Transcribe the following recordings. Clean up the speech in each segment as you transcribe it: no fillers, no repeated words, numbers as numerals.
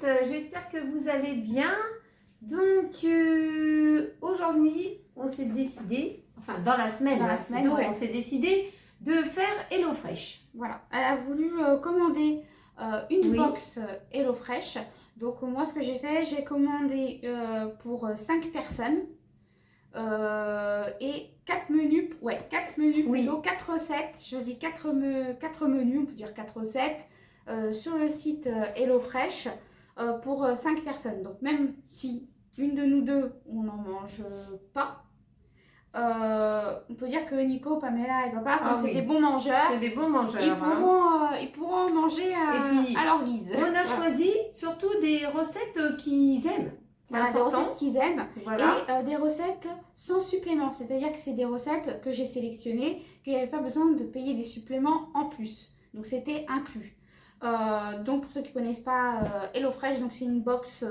tous, j'espère que vous allez bien. Donc aujourd'hui, on s'est décidé, enfin dans la semaine, plutôt, ouais. on s'est décidé de faire HelloFresh. Voilà, elle a voulu commander une box HelloFresh. Donc moi, ce que j'ai fait, j'ai commandé pour 5 personnes et 4 menus, 4 menus, plutôt 4 recettes. J'ai choisi 4 menus, on peut dire 4 recettes sur le site HelloFresh pour 5 personnes. Donc même si une de nous deux, on n'en mange pas, on peut dire que Nico, Pamela et papa, c'est des bons mangeurs. C'est des bons mangeurs. Ils pourront manger à leur guise. On a choisi surtout des recettes qu'ils aiment. C'est important. Des recettes qu'ils aiment. Voilà. Et des recettes sans supplément. C'est-à-dire que c'est des recettes que j'ai sélectionnées, qu'il n'y avait pas besoin de payer des suppléments en plus. Donc c'était inclus. Donc pour ceux qui ne connaissent pas HelloFresh, c'est une box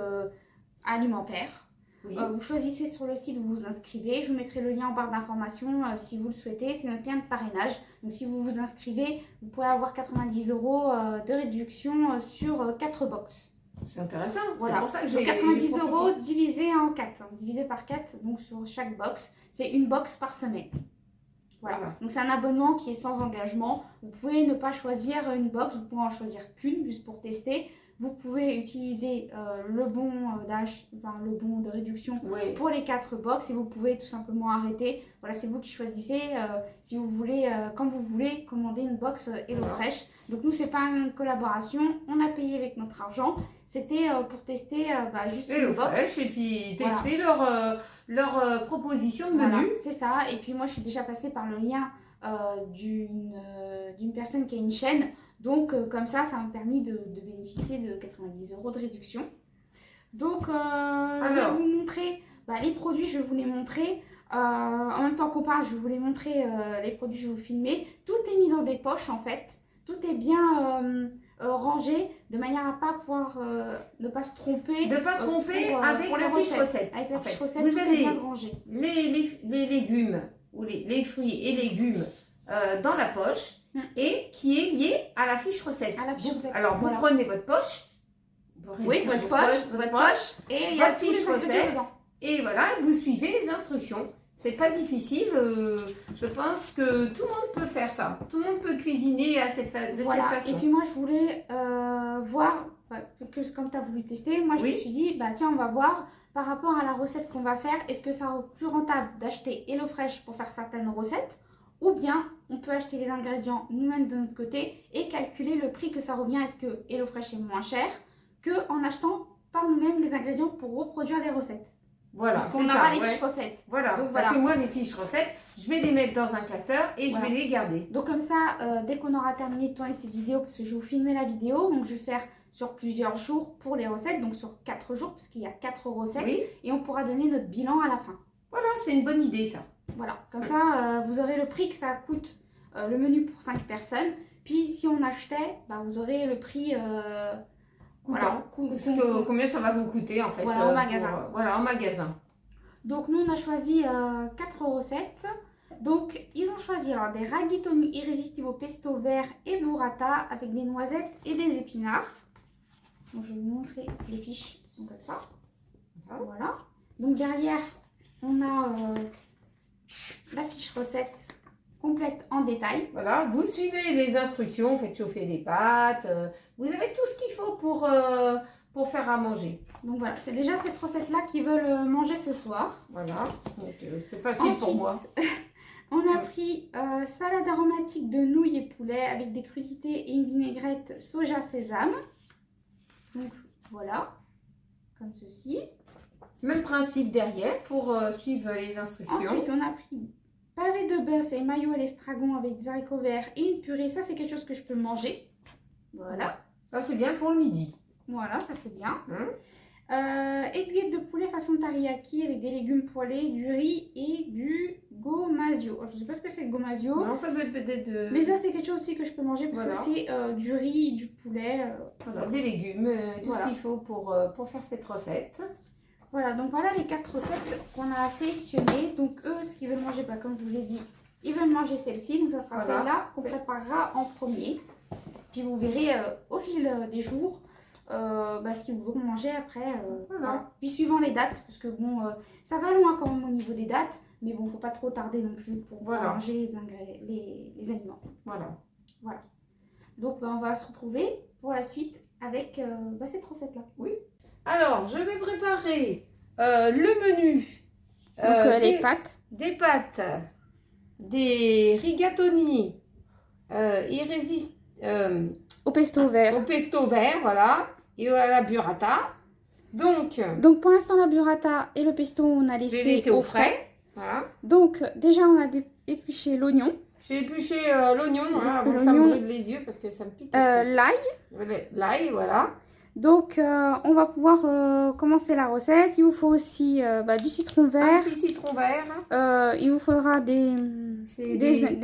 alimentaire. Oui. Vous choisissez sur le site, vous vous inscrivez. Je vous mettrai le lien en barre d'informations si vous le souhaitez. C'est notre lien de parrainage. Donc si vous vous inscrivez, vous pouvez avoir 90 € de réduction sur 4 box. C'est intéressant. Voilà. C'est pour ça que j'ai 90 € divisé en 4. Divisé par 4, donc sur chaque box. C'est une box par semaine. Voilà. Donc c'est un abonnement qui est sans engagement. Vous pouvez ne pas choisir une box, vous pouvez en choisir qu'une juste pour tester. Vous pouvez utiliser le bon le bon de réduction pour les 4 box et vous pouvez tout simplement arrêter. Voilà, c'est vous qui choisissez si vous voulez, quand vous voulez, commander une box HelloFresh. Donc nous, c'est pas une collaboration, on a payé avec notre argent. C'était pour tester juste une box. Et puis tester leur proposition de menu. Voilà, c'est ça. Et puis moi, je suis déjà passée par le lien d'une personne qui a une chaîne. Donc comme ça m'a permis de bénéficier de 90 € de réduction. Donc je vais vous montrer les produits, je vais vous les montrer. En même temps qu'on parle, je vais vous les montrer les produits, je vais vous filmer. Tout est mis dans des poches en fait. Tout est bien rangé de manière à pas pouvoir ne pas se tromper. De ne pas se tromper avec la fiche recette. Avec la fiche recette, vous avez bien rangé. Les légumes ou les fruits et légumes dans la poche. Et qui est lié à la fiche recette. Alors, vous prenez votre poche. Votre poche. Et il y a votre fiche recette. Et voilà, vous suivez les instructions. C'est pas difficile. Je pense que tout le monde peut faire ça. Tout le monde peut cuisiner de cette façon. Et puis moi, je voulais voir, que comme tu as voulu tester, moi je me suis dit, tiens, on va voir par rapport à la recette qu'on va faire. Est-ce que ça sera plus rentable d'acheter HelloFresh pour faire certaines recettes? Ou bien, on peut acheter les ingrédients nous-mêmes de notre côté et calculer le prix que ça revient. Est-ce que HelloFresh est moins cher qu'en achetant par nous-mêmes les ingrédients pour reproduire les recettes? Voilà, c'est ça. On aura les fiches recettes. Voilà, parce que moi, les fiches recettes, je vais les mettre dans un classeur et je vais les garder. Donc comme ça, dès qu'on aura terminé de tourner cette vidéo, parce que je vais vous filmer la vidéo, donc je vais faire sur plusieurs jours pour les recettes, donc sur 4 jours, parce qu'il y a 4 recettes, et on pourra donner notre bilan à la fin. Voilà, c'est une bonne idée ça. Voilà, comme ça, vous aurez le prix que ça coûte le menu pour 5 personnes. Puis, si on achetait, vous aurez le prix combien ça va vous coûter en fait en magasin. En magasin. Donc, nous, on a choisi 4 recettes. Donc, ils ont choisi des raghitoni irrésistibles au pesto vert et burrata avec des noisettes et des épinards. Donc, je vais vous montrer les fiches qui sont comme ça. Voilà. Donc, derrière, on a la fiche recette complète en détail. Voilà, vous suivez les instructions, faites chauffer les pâtes, vous avez tout ce qu'il faut pour faire à manger. Donc voilà, c'est déjà cette recette-là qu'ils veulent manger ce soir. Voilà, donc c'est facile pour moi. On a pris salade aromatique de nouilles et poulet avec des crudités et une vinaigrette soja sésame. Donc voilà, comme ceci. Même principe derrière pour suivre les instructions. Ensuite, on a pris pavé de bœuf et mayo à l'estragon avec des haricots verts et une purée. Ça, c'est quelque chose que je peux manger. Voilà. Ça, c'est bien pour le midi. Voilà, ça, c'est bien. Aiguillette de poulet façon teriyaki avec des légumes poêlés, du riz et du gomasio. Je ne sais pas ce que c'est le gomasio. Non, ça doit être peut-être de... Mais ça, c'est quelque chose aussi que je peux manger parce que c'est du riz, du poulet. Des légumes, tout ce qu'il faut pour faire cette recette. Voilà, donc voilà les 4 recettes qu'on a sélectionnées. Donc eux, ce qu'ils veulent manger, comme je vous ai dit, ils veulent manger celle-ci. Donc ça sera celle-là qu'on préparera en premier. Puis vous verrez au fil des jours ce qu'ils voudront manger après. Voilà. Puis suivant les dates, parce que bon, ça va loin quand même au niveau des dates, mais bon, faut pas trop tarder non plus pour manger les aliments. Voilà. Voilà. Donc on va se retrouver pour la suite avec cette recette-là. Oui. Alors, je vais préparer le menu. Les pâtes. Des pâtes, des rigatoni Au pesto vert. Au pesto vert, voilà, et à la burrata. Donc pour l'instant, la burrata et le pesto, on a laissé au frais. Voilà. Donc, déjà, on a épluché l'oignon. J'ai épluché l'oignon avant que ça me brûle les yeux parce que ça me pique. L'ail, voilà. Donc, on va pouvoir commencer la recette. Il vous faut aussi du citron vert. Un petit citron vert. Il vous faudra des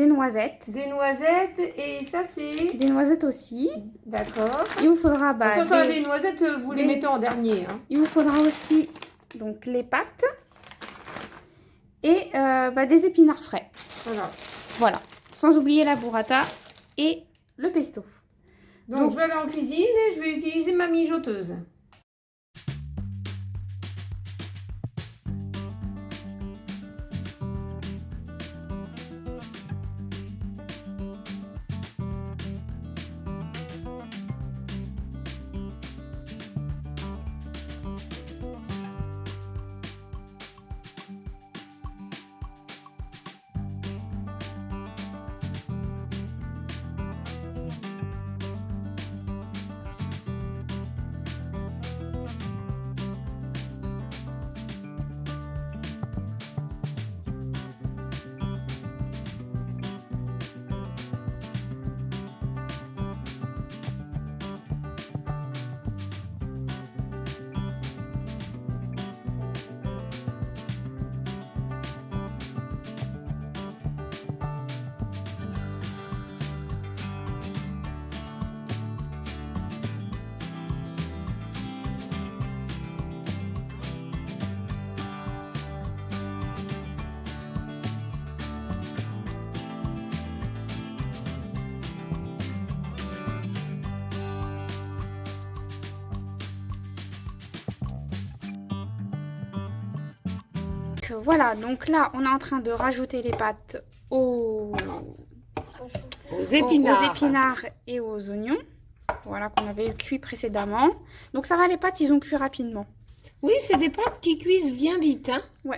noisettes. Des noisettes et ça c'est... Des noisettes aussi. D'accord. Il vous faudra... des noisettes, vous les mettez en dernier. Hein. Il vous faudra aussi donc, les pâtes et des épinards frais. Voilà. Sans oublier la burrata et le pesto. Donc, je vais aller en cuisine et je vais utiliser ma mijoteuse. Voilà, donc là, on est en train de rajouter les pâtes aux épinards et aux oignons. Voilà, qu'on avait cuit précédemment. Donc ça va, les pâtes, ils ont cuit rapidement. Oui, c'est des pâtes qui cuisent bien vite. Hein. Ouais.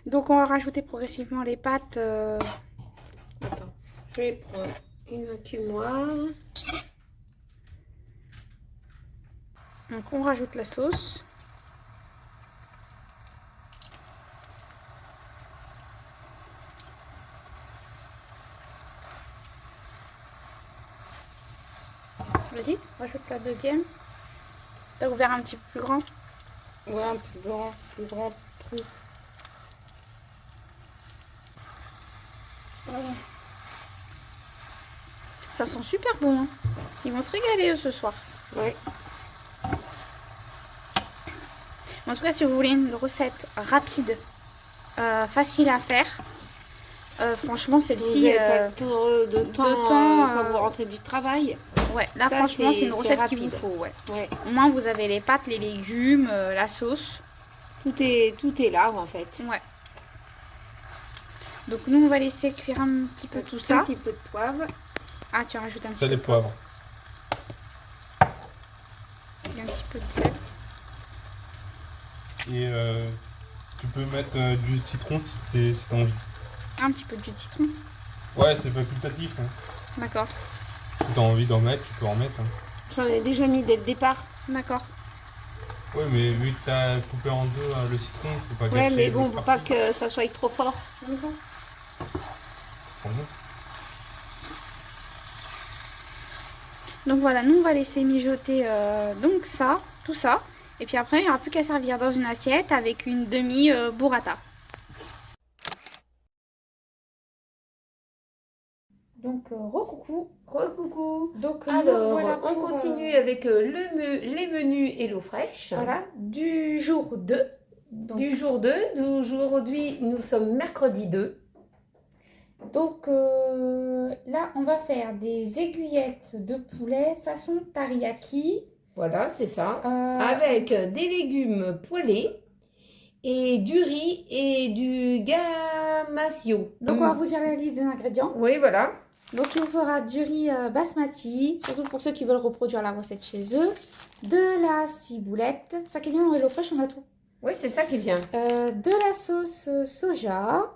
Donc on va rajouter progressivement les pâtes. Attends, je vais prendre une cumoire. Donc on rajoute la sauce. Vas-y, rajoute la deuxième. T'as ouvert un petit peu plus grand? Ouais, un plus grand trou. Voilà. Ça sent super bon. Hein. Ils vont se régaler eux, ce soir. Ouais. En tout cas, si vous voulez une recette rapide, facile à faire, franchement, celle-ci... Vous n'avez pas trop de temps quand vous rentrez du travail. Ouais, là, ça, franchement, c'est une recette qu'il vous faut. Ouais. Au moins, vous avez les pâtes, les légumes, la sauce. Tout est là, en fait. Ouais. Donc, nous, on va laisser cuire un petit peu tout ça. Un petit peu de poivre. Ah, tu rajoutes un petit peu de poivre. Et un petit peu de sel. Et tu peux mettre du citron si t'as envie. Un petit peu de jus de citron. Ouais, c'est facultatif. Hein. D'accord. Si t'as envie d'en mettre, tu peux en mettre. Hein. J'en ai déjà mis dès le départ. D'accord. Ouais, mais vu que t'as coupé en deux le citron, faut pas gâcher. Ouais, mais bon, faut pas que ça soit trop fort. Comme ça. Bon. Donc voilà, nous on va laisser mijoter donc ça, tout ça. Et puis après, il n'y aura plus qu'à servir dans une assiette avec une demi burrata. Donc, recoucou. Donc, alors, voilà on continue avec les menus Hello Fresh. Voilà, du jour 2. Donc, du jour 2, d'aujourd'hui, nous sommes mercredi 2. Donc, là, on va faire des aiguillettes de poulet façon teriyaki. Voilà, c'est ça. Euh, Avec des légumes poêlés et du riz et du gamasio. donc, on va vous dire la liste des ingrédients. Oui, voilà. Donc, il vous fera du riz basmati, surtout pour ceux qui veulent reproduire la recette chez eux. De la ciboulette. Ça qui vient dans HelloFresh, on a tout. Oui, c'est ça qui vient. De la sauce soja.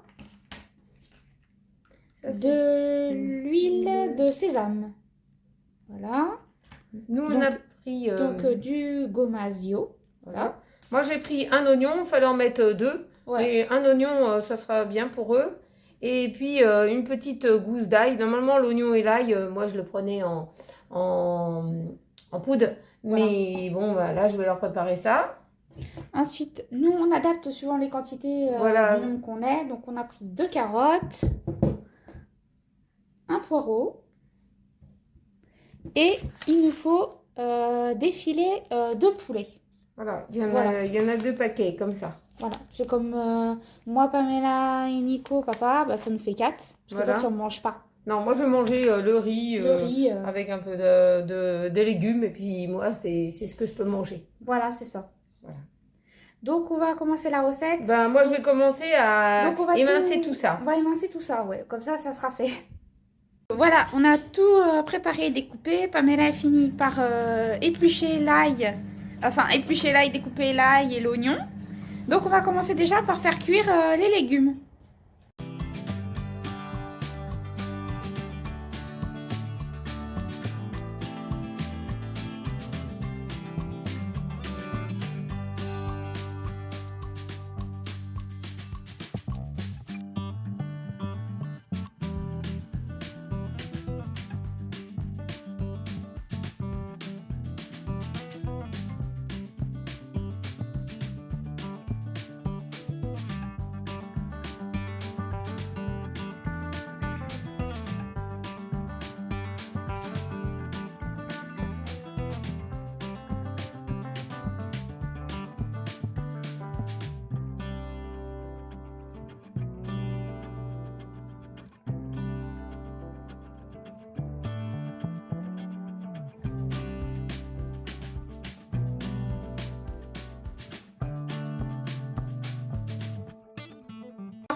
Ça, c'est- De l'huile de sésame. Voilà. Nous, on donc- a pris... Du gomasio. voilà. Moi, j'ai pris un oignon, il fallait en mettre 2. Ouais. Et un oignon, ça sera bien pour eux. Et puis, une petite gousse d'ail. Normalement, l'oignon et l'ail, moi, je le prenais en poudre. Voilà. Mais bon, bah, là, je vais leur préparer ça. Ensuite, nous, on adapte suivant les quantités Voilà. qu'on ait. Donc, on a pris 2 carottes, un poireau. Et il nous faut des filets de poulet. Voilà, Voilà. il y en a 2 paquets, comme ça. Voilà. C'est comme moi, Pamela et Nico, papa, bah, ça nous fait 4. Parce que Voilà. toi, tu n'en manges pas. Non, moi, je mangeais le riz, Le riz. avec un peu de légumes. Et puis, moi, c'est ce que je peux manger. Voilà, c'est ça. Voilà. Donc, on va commencer la recette. Ben, moi, je vais commencer à Donc, on va émincer tout ça. On va émincer tout ça, ouais. Comme ça sera fait. Voilà, on a tout préparé et découpé. Pamela a fini par éplucher l'ail. Enfin, éplucher l'ail, découper l'ail et l'oignon. Donc, on va commencer déjà par faire cuire les légumes.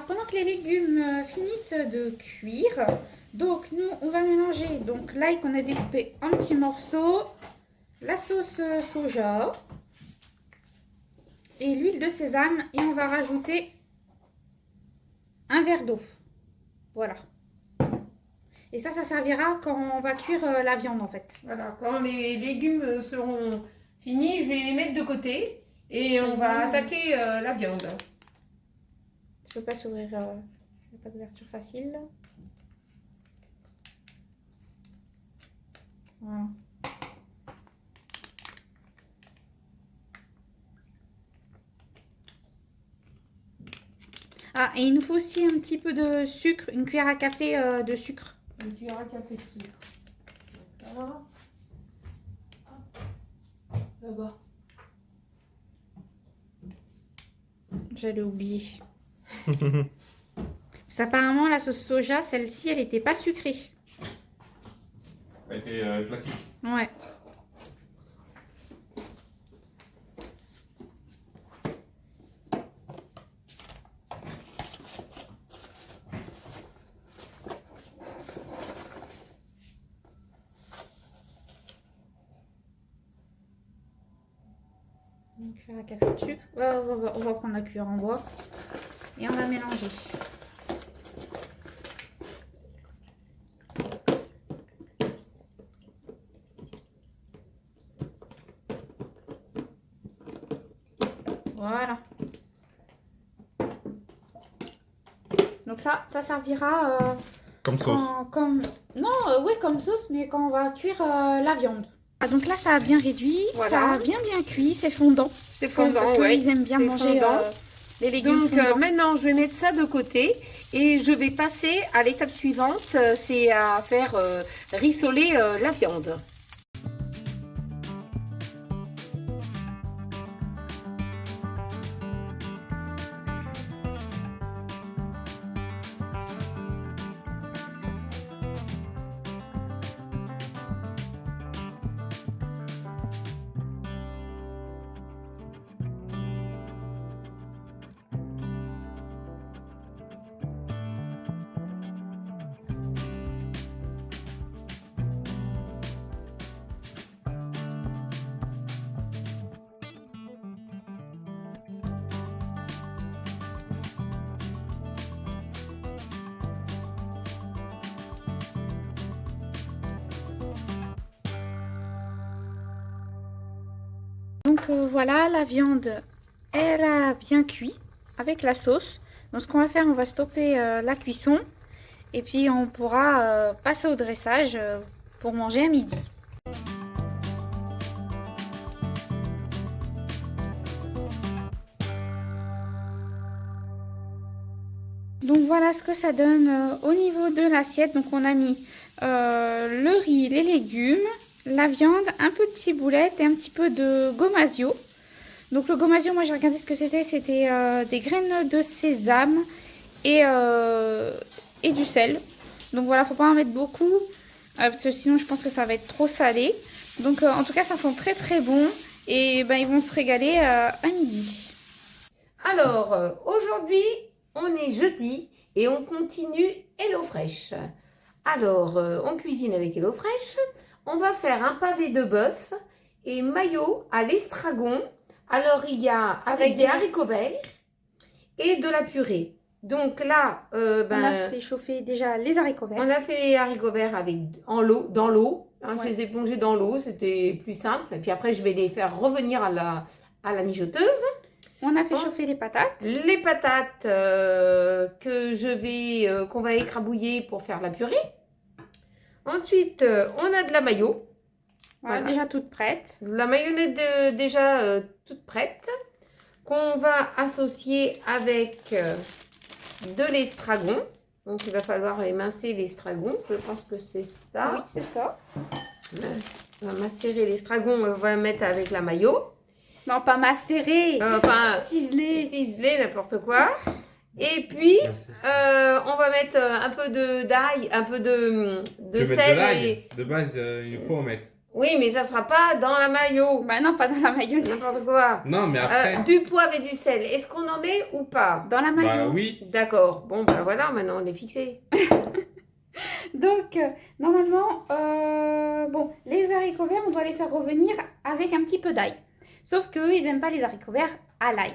Pendant que les légumes finissent de cuire, donc nous on va mélanger donc l'ail qu'on a découpé en petits morceaux, la sauce soja et l'huile de sésame et on va rajouter un verre d'eau. Voilà. Et ça servira quand on va cuire la viande en fait. Voilà, quand les légumes seront finis, je vais les mettre de côté et on va attaquer la viande. Je peux pas s'ouvrir, j'ai pas d'ouverture facile. Voilà. Ah, et il nous faut aussi un petit peu de sucre, une cuillère à café de sucre. Une cuillère à café de sucre. Voilà. Là-bas. J'allais oublier. Parce qu'apparemment, la sauce soja, celle-ci, elle n'était pas sucrée. Elle était classique. Ouais. Une cuillère à café de sucre. Ouais, on va prendre la cuillère en bois et on va mélanger. Voilà. Donc ça servira Comme sauce. non, ouais, comme sauce, mais quand on va cuire la viande. Ah, donc là, ça a bien réduit, Voilà. ça a bien cuit, c'est fondant. C'est fondant, Parce ouais. qu'ils aiment bien C'est manger fondant. les légumes Donc fondants. maintenant, je vais mettre ça de côté et je vais passer à l'étape suivante, c'est à faire rissoler la viande. Donc voilà, la viande, elle a bien cuit avec la sauce. Donc ce qu'on va faire, on va stopper la cuisson et puis on pourra passer au dressage pour manger à midi. Donc voilà ce que ça donne au niveau de l'assiette. Donc on a mis le riz, les légumes, la viande, un peu de ciboulette et un petit peu de gomasio. Donc le gomasio, moi j'ai regardé ce que c'était. C'était des graines de sésame et du sel. Donc voilà, faut pas en mettre beaucoup parce que sinon je pense que ça va être trop salé. Donc en tout cas ça sent très très bon et ben, ils vont se régaler à midi. Alors aujourd'hui on est jeudi et on continue HelloFresh. Alors on cuisine avec HelloFresh. On va faire un pavé de bœuf et mayo à l'estragon. Alors il y a avec des haricots verts et de la purée. Donc là, on a fait chauffer déjà les haricots verts. On a fait les haricots verts dans l'eau. Hein, ouais. Je les ai plongés dans l'eau, c'était plus simple. Et puis après, je vais les faire revenir à la mijoteuse. On a fait chauffer les patates. Les patates qu'on va écrabouiller pour faire la purée. Ensuite, on a de la mayo. Voilà, déjà toute prête. La mayonnaise déjà toute prête. Qu'on va associer avec de l'estragon. Donc il va falloir émincer l'estragon. Je pense que c'est ça. Oui, c'est ça. On va macérer l'estragon. On va le mettre avec la mayo. Non, pas macérer. Enfin, ciseler. Ciseler, n'importe quoi. Et puis, on va mettre un peu d'ail, un peu de sel. De base, il faut en mettre. Oui, mais ça sera pas dans la mayo. Bah non, pas dans la mayonnaise. N'importe quoi. Non, mais après... Du poivre et du sel. Est-ce qu'on en met ou pas? Dans la mayo. Bah oui. D'accord. Bon, ben voilà, maintenant on est fixé. Donc, normalement, bon, les haricots verts, on doit les faire revenir avec un petit peu d'ail. Sauf qu'eux, ils n'aiment pas les haricots verts à l'ail.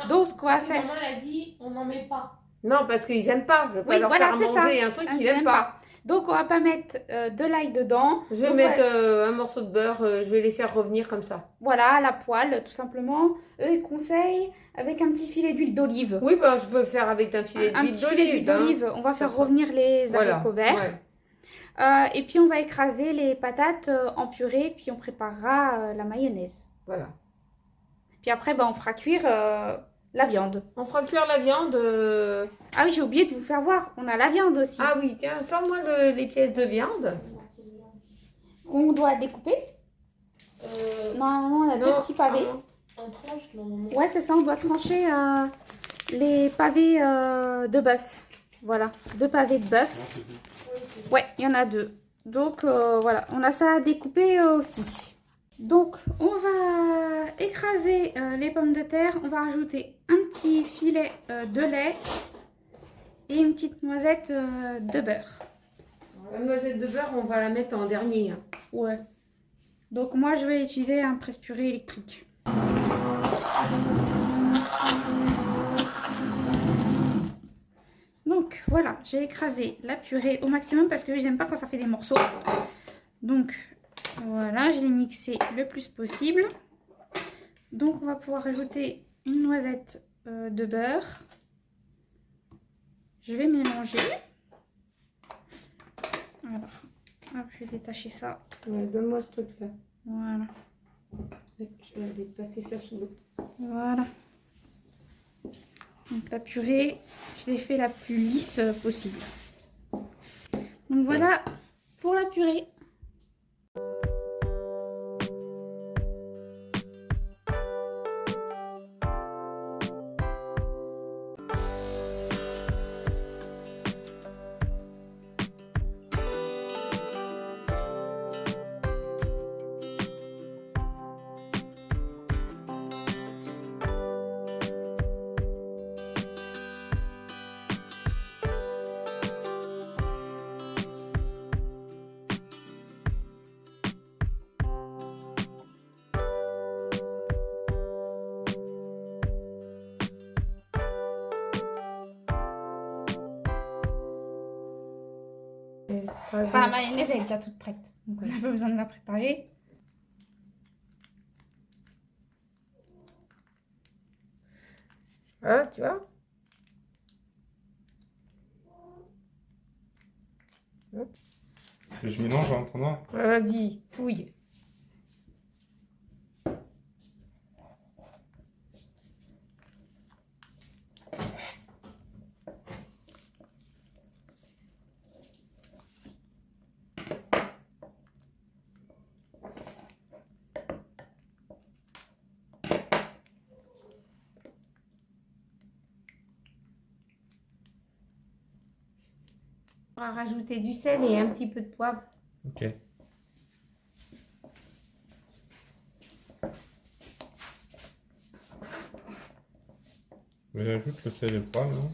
Donc, ce qu'on va faire... Maman l'a dit, on n'en met pas. Non, parce qu'ils n'aiment pas. Je ne vais pas leur faire manger un truc qu'ils n'aiment pas. Donc, on va pas mettre de l'ail dedans. Je vais mettre un morceau de beurre. Je vais les faire revenir comme ça. Voilà, à la poêle, tout simplement. Eux, ils conseillent avec un petit filet d'huile d'olive. Oui, ben, je peux le faire avec un filet d'huile d'olive. On va faire revenir les haricots verts. Ouais. Et puis, on va écraser les patates en purée. Puis, on préparera la mayonnaise. Voilà. Puis après, ben, on fera cuire la viande. On fera cuire la viande. Ah oui, j'ai oublié de vous faire voir. On a la viande aussi. Ah oui, tiens, sors-moi les pièces de viande. On doit découper. Normalement, on a deux petits pavés. En tranche, normalement. Ouais, c'est ça. On doit trancher les pavés de bœuf. Voilà, 2 pavés de bœuf. Ouais, il y en a 2. Donc, voilà, on a ça à découper aussi. Donc, on va écraser les pommes de terre. On va rajouter un petit filet de lait et une petite noisette de beurre. La noisette de beurre, on va la mettre en dernier. Hein. Ouais. Donc, moi, je vais utiliser un presse-purée électrique. Donc, voilà, j'ai écrasé la purée au maximum parce que je n'aime pas quand ça fait des morceaux. Donc... voilà, je l'ai mixé le plus possible. Donc, on va pouvoir ajouter une noisette de beurre. Je vais mélanger. Voilà. Hop, je vais détacher ça. Ouais, donne-moi ce truc-là. Voilà. Je vais passer ça sous l'eau. Voilà. Donc, la purée, je l'ai fait la plus lisse possible. Donc, voilà pour la purée. Enfin, la mayonnaise elle est déjà toute prête, donc on n'a pas besoin de la préparer. Hein, tu vois? Je mélange en attendant. Vas-y, touille. On va rajouter du sel et un petit peu de poivre. Ok. Mais j'ajoute le sel et le poivre, non?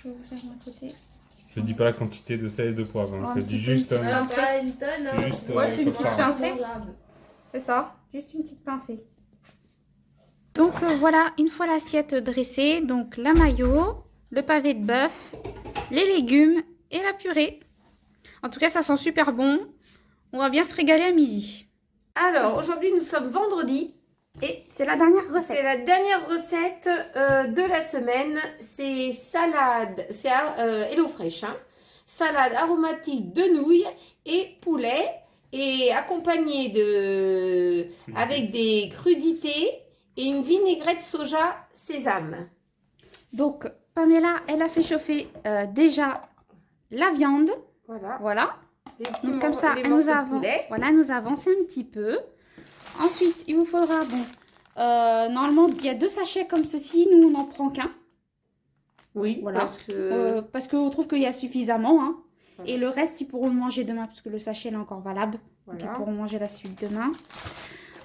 Je vais vous faire d'un côté. Je dis pas la quantité de sel et de poivre, hein. Un Je petit dis peu, juste, une petite pincée. juste Ouais, c'est une comme petite ça. pincée. C'est ça, juste une petite pincée. Donc voilà, une fois l'assiette dressée, donc la mayo, le pavé de bœuf, les légumes et la purée. En tout cas, ça sent super bon. On va bien se régaler à midi. Alors, aujourd'hui, nous sommes vendredi. Et c'est la dernière recette. C'est la dernière recette de la semaine. C'est salade, c'est HelloFresh, hein. Salade aromatique de nouilles et poulet. Et accompagné de avec des crudités et une vinaigrette soja sésame. Donc, Pamela, elle a fait chauffer déjà la viande. Voilà. Voilà. Les petits Donc, comme ça, les elle nous morceaux de avance. poulet. Voilà, nous avancez un petit peu. Ensuite, il vous faudra, normalement, il y a 2 sachets comme ceci. Nous, on n'en prend qu'un. Oui, Voilà. Parce qu'on trouve qu'il y a suffisamment. Hein. Voilà. Et le reste, ils pourront le manger demain, parce que le sachet il est encore valable. Donc, Voilà. ils pourront manger la suite demain.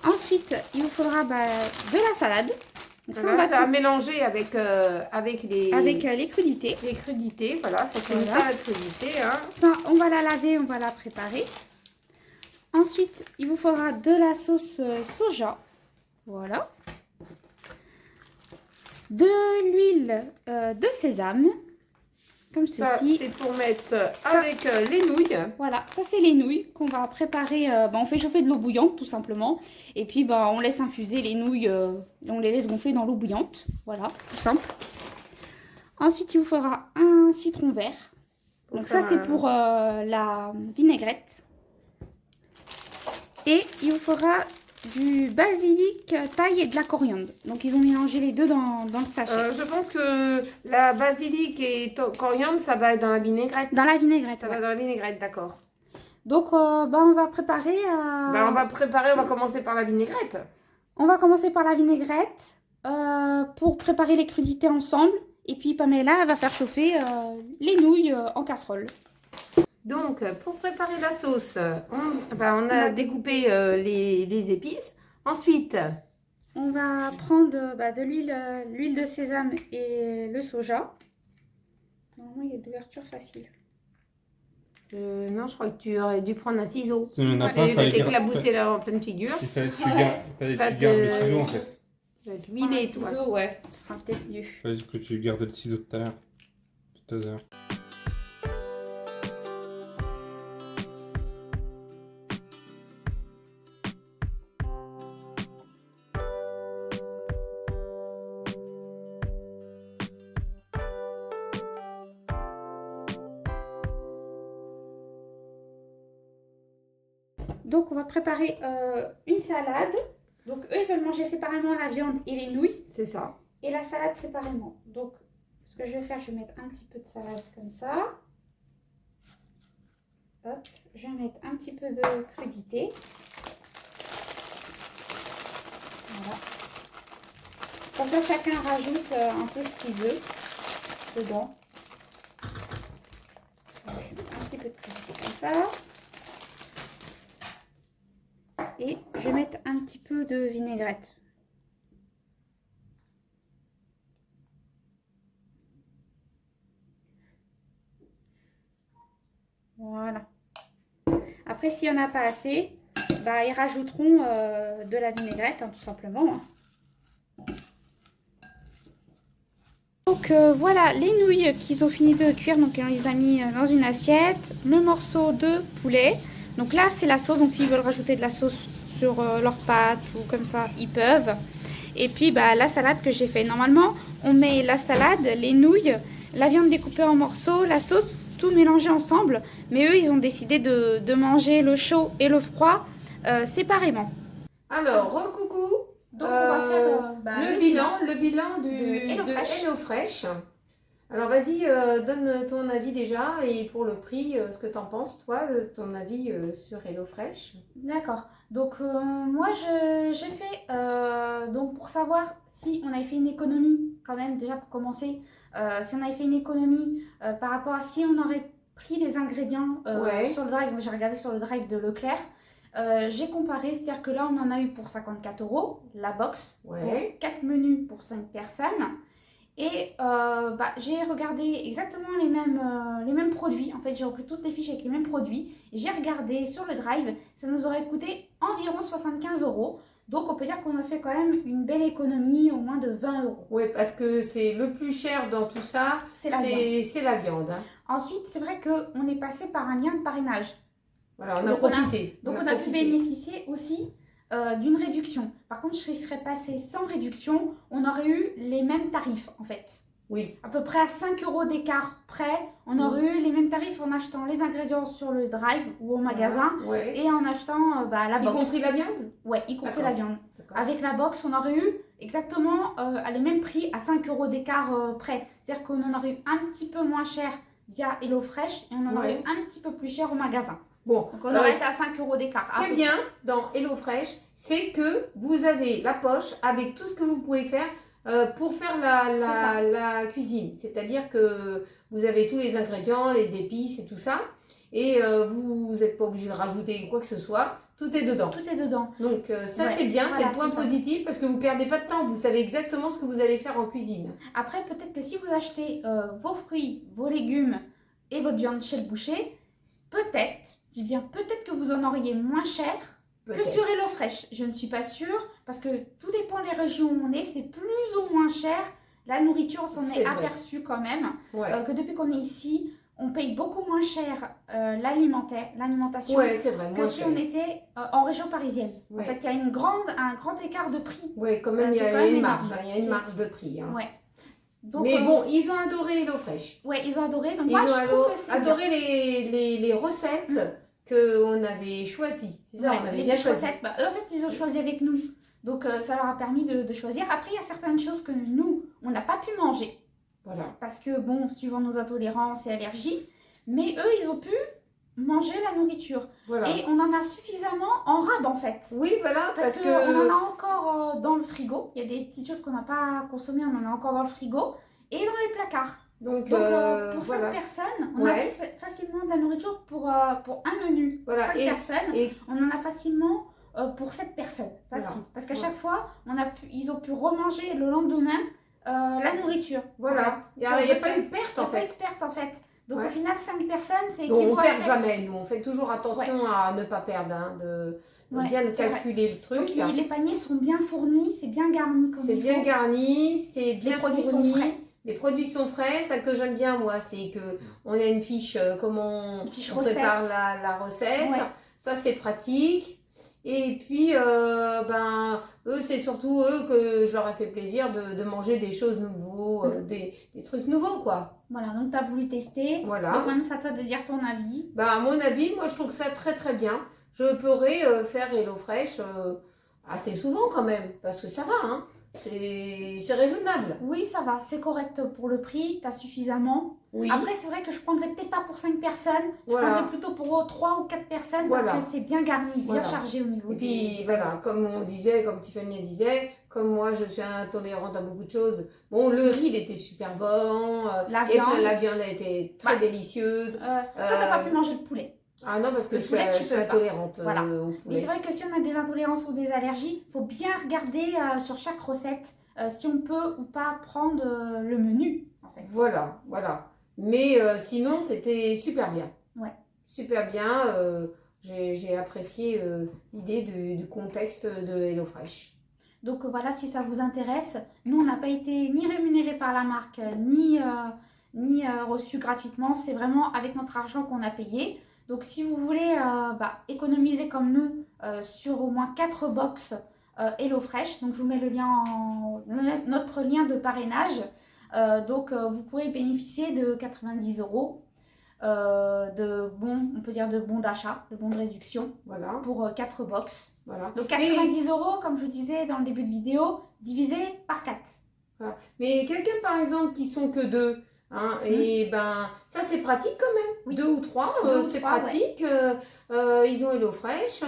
Ensuite, il vous faudra de la salade. Donc, ça, on va Ça tout- mélanger avec les crudités. les crudités. Voilà, ça fait une Voilà. salade crudité. Hein. Ça, on va la laver, on va la préparer. Ensuite, il vous faudra de la sauce soja. Voilà. De l'huile de sésame. Comme Ça, ceci. c'est pour mettre avec les nouilles. Voilà, ça c'est les nouilles qu'on va préparer. On fait chauffer de l'eau bouillante tout simplement. Et puis on laisse infuser les nouilles, on les laisse gonfler dans l'eau bouillante. Voilà, tout simple. Ensuite, il vous faudra un citron vert. Donc ça c'est pour la vinaigrette. Et il vous faudra du basilic, thaï et de la coriandre. Donc ils ont mélangé les deux dans le sachet. Je pense que la basilic et coriandre, ça va être dans la vinaigrette. Dans la vinaigrette. Ça ouais. va dans la vinaigrette, d'accord. Donc on va préparer. On va commencer par la vinaigrette. On va commencer par la vinaigrette pour préparer les crudités ensemble. Et puis Pamela elle va faire chauffer les nouilles en casserole. Donc, pour préparer la sauce, on a découpé les épices. Ensuite, On va prendre de l'huile de sésame et le soja. Normalement, il y a d'ouverture facile. non, je crois que tu aurais dû prendre un ciseau. Si on en a pas, Et fallait t'éclabousser là en pleine figure. Il fallait que tu gardes Pas le de- ciseau en fait. Tu vas être huilé, toi. ouais. Ce sera peut-être mieux. Il fallait que tu gardes le ciseau tout à l'heure. Tout à l'heure. Donc, on va préparer une salade. Donc, eux, ils veulent manger séparément la viande et les nouilles. C'est ça. Et la salade séparément. Donc, ce que je vais faire, je vais mettre un petit peu de salade comme ça. Hop, je vais mettre un petit peu de crudité. Voilà. Comme ça, chacun rajoute un peu ce qu'il veut dedans. Je vais mettre un petit peu de crudité comme ça. Et je vais mettre un petit peu de vinaigrette. Voilà. Après, s'il n'y en a pas assez, ils rajouteront de la vinaigrette, hein, tout simplement. Hein. Donc voilà les nouilles qu'ils ont fini de cuire. Donc on les a mis dans une assiette. Le morceau de poulet. Donc là, c'est la sauce. Donc s'ils veulent rajouter de la sauce sur leurs pâtes ou comme ça, ils peuvent. Et puis la salade que j'ai fait. Normalement, on met la salade, les nouilles, la viande découpée en morceaux, la sauce, tout mélangé ensemble. Mais eux, ils ont décidé de manger le chaud et le froid séparément. Alors, coucou. Donc, on va faire le bilan de HelloFresh. Alors, vas-y, donne ton avis déjà et pour le prix, ce que tu en penses, toi, ton avis sur HelloFresh. D'accord. Donc, moi, j'ai fait, donc pour savoir si on avait fait une économie, quand même, déjà pour commencer, si on avait fait une économie par rapport à si on aurait pris les ingrédients sur le drive. Moi, j'ai regardé sur le drive de Leclerc. J'ai comparé, c'est-à-dire que là, on en a eu pour 54 €, la box, pour 4 menus pour 5 personnes. Et j'ai regardé exactement les mêmes produits. En fait, j'ai repris toutes les fiches avec les mêmes produits. J'ai regardé sur le drive, ça nous aurait coûté environ 75 €. Donc, on peut dire qu'on a fait quand même une belle économie, au moins de 20 €. Oui, parce que c'est le plus cher dans tout ça, c'est la viande. Hein. Ensuite, c'est vrai qu'on est passé par un lien de parrainage. Voilà, on a profité. Donc, on a pu bénéficier aussi d'une réduction. Par contre, si ce serait passé sans réduction, on aurait eu les mêmes tarifs en fait. Oui. À peu près à 5 € d'écart près, on aurait eu les mêmes tarifs en achetant les ingrédients sur le drive ou au magasin et en achetant la box. Y compris la viande? Ouais, y compris la viande. Avec la box, on aurait eu exactement les mêmes prix à 5 € d'écart près. C'est-à-dire qu'on en aurait eu un petit peu moins cher via HelloFresh et on en aurait eu un petit peu plus cher au magasin. Bon, donc on aurait été à 5 € d'écart. Ce qui est bien dans HelloFresh, c'est que vous avez la poche avec tout ce que vous pouvez faire pour faire la cuisine. C'est-à-dire que vous avez tous les ingrédients, les épices et tout ça. Et vous n'êtes pas obligé de rajouter quoi que ce soit. Tout est dedans. Tout est dedans. Donc ça c'est bien, c'est le point positif parce que vous ne perdez pas de temps. Vous savez exactement ce que vous allez faire en cuisine. Après, peut-être que si vous achetez vos fruits, vos légumes et votre viande chez le boucher, peut-être, je dis bien peut-être que vous en auriez moins cher que sur HelloFresh. Je ne suis pas sûre parce que tout dépend des régions où on est, c'est plus ou moins cher. La nourriture, on s'en est aperçu quand même que depuis qu'on est ici, on paye beaucoup moins cher l'alimentation que si on était en région parisienne. En fait, il y a un grand écart de prix. Oui, quand même, il y a une marge. Il y a une marge de prix. Hein. Ouais. Donc, mais bon, ils ont adoré HelloFresh. Oui, ils ont adoré. Donc ils moi, ont je trouve que c'est adoré les recettes qu'on avait choisies. C'est ça, on avait bien choisi. Recettes, eux, en fait, ils ont choisi avec nous. Donc, ça leur a permis de choisir. Après, il y a certaines choses que nous, on n'a pas pu manger. Voilà. Parce que, bon, suivant nos intolérances et allergies, mais eux, ils ont pu manger la nourriture. Voilà. Et on en a suffisamment en rab, en fait. Oui, voilà, parce qu'on en a encore dans le frigo. Il y a des petites choses qu'on n'a pas consommées, on en a encore dans le frigo. Et dans les placards. Donc pour 5 personnes, on a facilement de la nourriture pour un menu. Voilà. 5 personnes, on en a facilement pour 7 personnes. Facile. Voilà. Parce qu'à chaque fois, ils ont pu remanger le lendemain la nourriture. Voilà. Il n'y a pas eu de perte en fait. Il n'y a pas eu de perte en fait. Donc au final, 5 personnes, c'est équivalent. On ne perd jamais, nous. On fait toujours attention à ne pas perdre, hein, de bien calculer le truc. Donc, les paniers sont bien fournis, c'est bien garni. C'est bien garni, c'est bien fourni. Sont frais. Les produits sont frais. Ça que j'aime bien, moi, c'est qu'on a une fiche, comment on prépare la recette. Ouais. Ça, c'est pratique. Et puis, eux, c'est surtout eux que je leur ai fait plaisir de manger des choses nouveaux, des trucs nouveaux, quoi. Voilà, donc tu as voulu tester. Voilà. Donc maintenant, c'est à toi de dire ton avis. À mon avis, moi, je trouve ça très, très bien. Je pourrais faire HelloFresh assez souvent quand même, parce que ça va, hein. C'est raisonnable. Oui, ça va, c'est correct pour le prix, tu as suffisamment. Oui. Après, c'est vrai que je prendrais peut-être pas pour 5 personnes, je prendrais plutôt pour 3 ou 4 personnes parce que c'est bien garni, bien chargé au niveau. Et puis voilà, comme on disait, comme Tiffany disait, comme moi je suis intolérante à beaucoup de choses, bon, le riz il était super bon, la viande a été très délicieuse. Toi, t'as pas pu manger le poulet. Ah non, parce que je suis intolérante au poulet. Mais c'est vrai que si on a des intolérances ou des allergies, il faut bien regarder sur chaque recette si on peut ou pas prendre le menu. En fait. Voilà. Mais sinon, c'était super bien. Ouais. Super bien. J'ai apprécié l'idée du contexte de HelloFresh. Donc voilà, si ça vous intéresse, nous, on n'a pas été ni rémunérés par la marque, ni reçus gratuitement. C'est vraiment avec notre argent qu'on a payé. Donc si vous voulez économiser comme nous sur au moins 4 box HelloFresh. Donc je vous mets le lien notre lien de parrainage. Donc vous pourrez bénéficier de 90 € de bons, on peut dire de bons d'achat, de bons de réduction Voilà. pour 4 box. Voilà. Donc 90 €, comme je vous disais dans le début de vidéo, divisé par 4. Voilà. Mais quelqu'un par exemple qui sont que 2, hein, et ben ça c'est pratique quand même. Oui. 2 ou 3, c'est pratique. Ils ont HelloFresh,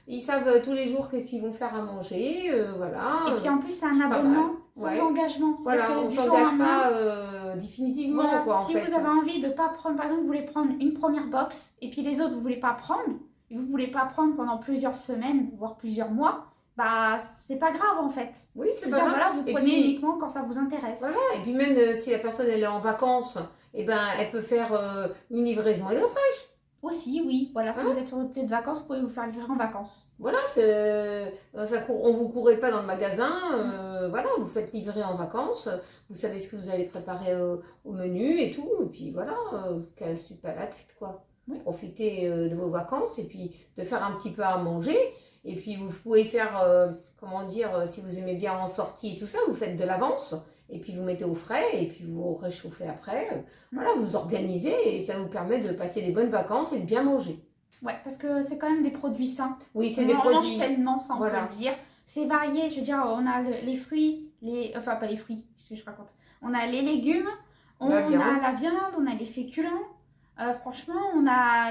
ils savent tous les jours qu'est-ce qu'ils vont faire à manger, voilà. Et puis en plus c'est un pas abonnement sans Ouais. engagement. Voilà, C'est-à-dire on que ne du jour au s'engage lendemain, pas définitivement voilà, quoi en si fait. vous avez envie de pas prendre, par exemple vous voulez prendre une première box et puis les autres vous voulez pas prendre, et vous voulez pas prendre pendant plusieurs semaines, voire plusieurs mois, bah c'est pas grave en fait. Oui, c'est pas C'est-à-dire, grave. voilà, vous Et prenez puis- uniquement quand ça vous intéresse. Voilà, et puis même si la personne elle est en vacances, et ben elle peut faire une livraison HelloFresh. Aussi, oui, voilà, si Hein vous êtes sur votre lieu de vacances, vous pouvez vous faire livrer en vacances. Voilà, on vous courait pas dans le magasin, voilà, vous faites livrer en vacances, vous savez ce que vous allez préparer au menu et tout, et puis voilà, cassez pas la tête quoi. Oui. Profitez de vos vacances et puis de faire un petit peu à manger, et puis vous pouvez faire, comment dire, si vous aimez bien en sortie et tout ça, vous faites de l'avance, et puis vous mettez au frais, et puis vous réchauffez après, voilà, vous organisez, et ça vous permet de passer des bonnes vacances et de bien manger. Ouais, parce que c'est quand même des produits sains. Oui, c'est des En produits. enchaînement, ça on Voilà. peut le dire. C'est varié, je veux dire, on a les fruits, enfin pas les fruits, ce que je raconte. On a les légumes, on La a viande. la viande, on a les féculents. Franchement, on a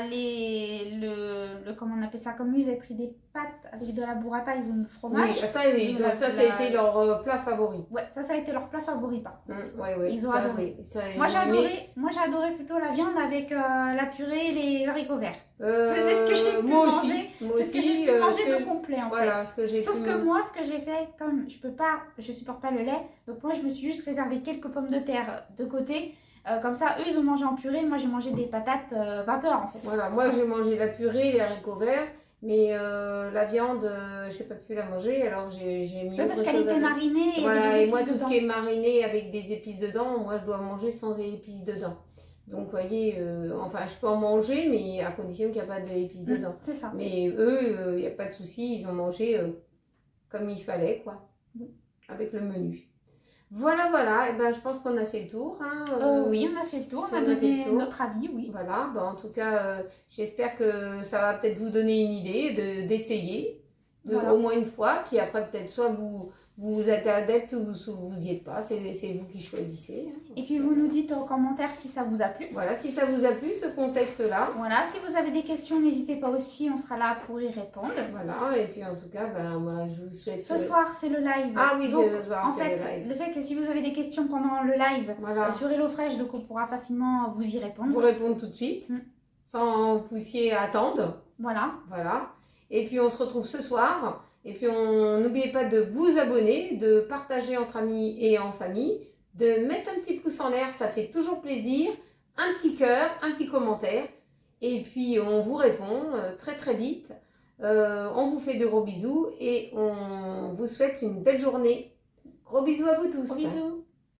comment on appelle ça, comme ils avaient pris des pâtes avec de la burrata, ils ont le fromage. Oui, ça a été leur plat favori. Ouais, ça a été leur plat favori par contre. Ouais, Ils ont ça, adoré. oui, ça, Moi mais, j'ai adoré plutôt la viande avec la purée et les haricots verts. C'est ce que j'ai pu moi manger. aussi, moi C'est ce que aussi, j'ai pu manger ce de que- complet en fait. voilà, ce que j'ai Sauf pu- que moi, ce que j'ai fait, comme je supporte pas le lait, donc moi je me suis juste réservé quelques pommes de terre de côté. Comme ça, eux ils ont mangé en purée, moi j'ai mangé des patates vapeur en fait. Voilà, moi j'ai mangé la purée, les haricots verts, mais la viande, j'ai pas pu la manger, alors j'ai mis Ouais, autre parce qu'elle chose était avec. marinée et Voilà, il y avait et des moi épices tout ce dedans. qui est mariné avec des épices dedans, moi je dois manger sans épices dedans. Donc vous voyez, enfin je peux en manger, mais à condition qu'il n'y a pas d'épices dedans. C'est ça. Mais eux, il n'y a pas de souci, ils ont mangé comme il fallait, quoi, Oui. avec le menu. Voilà, voilà, et ben, je pense qu'on a fait le tour. Hein, Oui, on a fait le tour, on a on a fait le donné tour. notre avis, oui. Voilà, ben, en tout cas, j'espère que ça va peut-être vous donner une idée d'essayer, Voilà. au moins une fois, puis après peut-être soit vous êtes adepte ou vous y êtes pas, c'est vous qui choisissez. Hein. Et puis vous nous dites en commentaire si ça vous a plu. Voilà, si ça vous a plu, ce contexte-là. Voilà, si vous avez des questions, n'hésitez pas aussi, on sera là pour y répondre. Voilà, et puis en tout cas, ben, moi je vous souhaite... Ce soir, c'est le live. Ah oui, Donc, ce soir, en c'est fait, le live. le fait que si vous avez des questions pendant le live Voilà. sur HelloFresh, donc on pourra facilement vous y répondre. Vous répondre tout de suite, sans vous poussiez à attendre. Voilà. Voilà. Et puis on se retrouve ce soir. Et puis n'oubliez pas de vous abonner, de partager entre amis et en famille, de mettre un petit pouce en l'air, ça fait toujours plaisir. Un petit cœur, un petit commentaire. Et puis on vous répond très très vite. On vous fait de gros bisous et on vous souhaite une belle journée. Gros bisous à vous tous. Gros bisous.